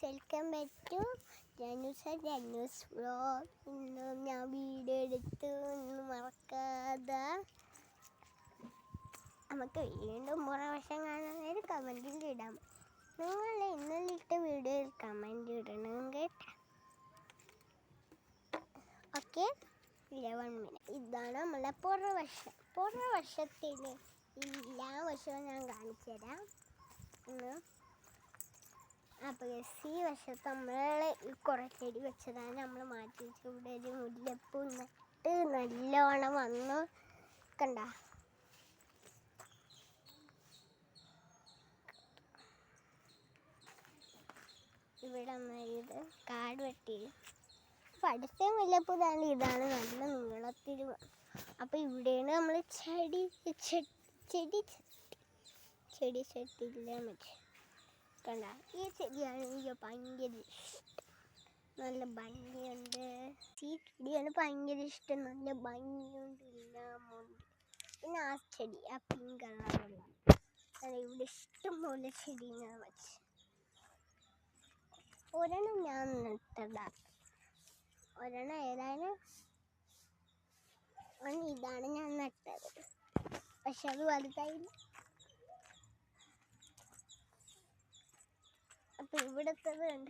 Welcome back to Janu's vlog. ഇന്ന് ഞാൻ video എടുത്ത് മറക്കാതെ നമുക്ക് വീണ്ടും പ്രാവശ്യം കാണാനായിട്ട് കമൻറ്റിൽ ഇടാം. നിങ്ങൾ ഇന്നലിട്ട വീഡിയോയിൽ കമൻറ്റ് ഇടണം കേട്ടോ. Okay, 11 minute. ഇതാണ് നമ്മളെ പുറവശത്തിൽ എല്ലാ വർഷവും ഞാൻ കാണിച്ചു തരാം. അപ്പോൾ ഈ വർഷത്ത് നമ്മൾ കുറേ ചെടി വെച്ചതാണ് നമ്മൾ മാറ്റി വെച്ച്. ഇവിടെ ഒരു മുല്ലപ്പൂ നട്ട് നല്ലോണം വന്നു കണ്ട. ഇവിടെ ഇത് കാട് വെട്ടി. അപ്പം അടുത്ത മുല്ലപ്പൂ തന്നെ ഇതാണ് നല്ല നീളത്തിൽ. അപ്പം ഇവിടെയാണ് നമ്മൾ ചെടി ചട്ടിയില്ല മറ്റേ കണ്ട. ഈ ചെടിയാണ് എനിക്ക് ഭയങ്കര ഇഷ്ടം. നല്ല ഭംഗിയുണ്ട്. ഈ ചെടിയാണ് ഭയങ്കര ഇഷ്ടം. നല്ല ഭംഗിയുണ്ട് എല്ലാമുണ്ട്. പിന്നെ ആ ചെടി ആ പിങ്ക് കളറുള്ള ഇവിടെ ഇഷ്ടംപോലെ ചെടി ഞാൻ വെച്ച്. ഒരെണ്ണം ഞാൻ നട്ടതാ. ഒരെണ്ണം ഏതായാലും ഇതാണ് ഞാൻ നട്ടത്. പക്ഷെ അത് വലുതായില്ല. അപ്പം ഇവിടുത്തത് കണ്ട.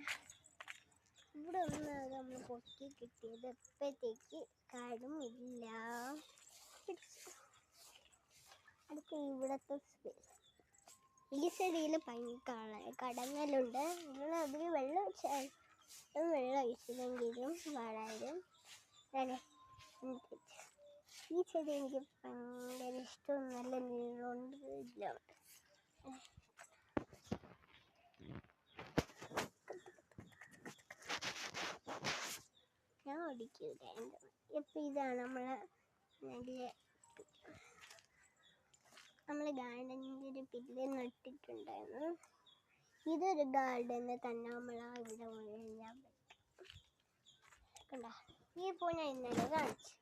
ഇവിടെ ഒന്ന് നമ്മൾ പൊക്കി കിട്ടിയത് എപ്പോഴത്തേക്ക് കാടും ഇല്ല. അടുത്ത ഇവിടുത്തെ സ്പേസ്. ഈ ചെടിയിൽ കടങ്ങലുണ്ട്. അതിൽ വെള്ളം ഒഴിച്ചില്ലെങ്കിലും വളരും. ഈ ചെടി എനിക്ക് ഭയങ്കര ഇഷ്ടം. നല്ല നീളമുണ്ട് ഇല്ല. ഞാൻ ഓടിക്കൂല. ഇപ്പം ഇതാണ് നമ്മൾ ഗാർഡനിൻ്റെ ഒരു പില്ല് നട്ടിട്ടുണ്ടായിരുന്നു. ഇതൊരു ഗാർഡന് തന്നെ ഇവിടെ ഞാൻ കണ്ട. ഈ പൂ ഞാൻ ഇന്നലെ കാണിച്ചു.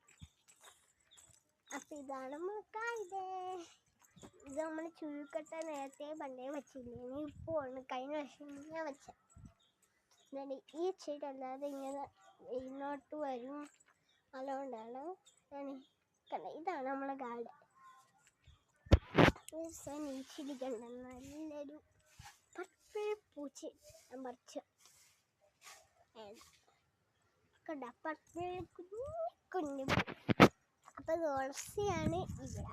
അപ്പം ഇതാണ് നമ്മൾക്കായത്. ഇത് നമ്മൾ ചുഴുക്കട്ട നേരത്തെ പണ്ടേ വെച്ചില്ലേ. ഇപ്പോൾ കഴിഞ്ഞ വർഷം ഞാൻ വെച്ച. ഈ ചെടി അല്ലാതെ ഇങ്ങനെ ഇങ്ങോട്ട് വരും. അതുകൊണ്ടാണ് ഞാൻ കണ്ട. ഇതാണ് നമ്മളെ ഗാർഡൻ. നീച്ചിരിക്കണ്ട നല്ലൊരു പർപ്പിൾ പൂച്ച ഞാൻ പറിച്ചു കണ്ട. പർപ്പിൾ കുഞ്ഞു. അപ്പം തുളസിയാണ് ഇവിടെ.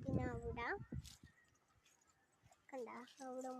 പിന്നെ അവിടെ കണ്ട. അവിടെ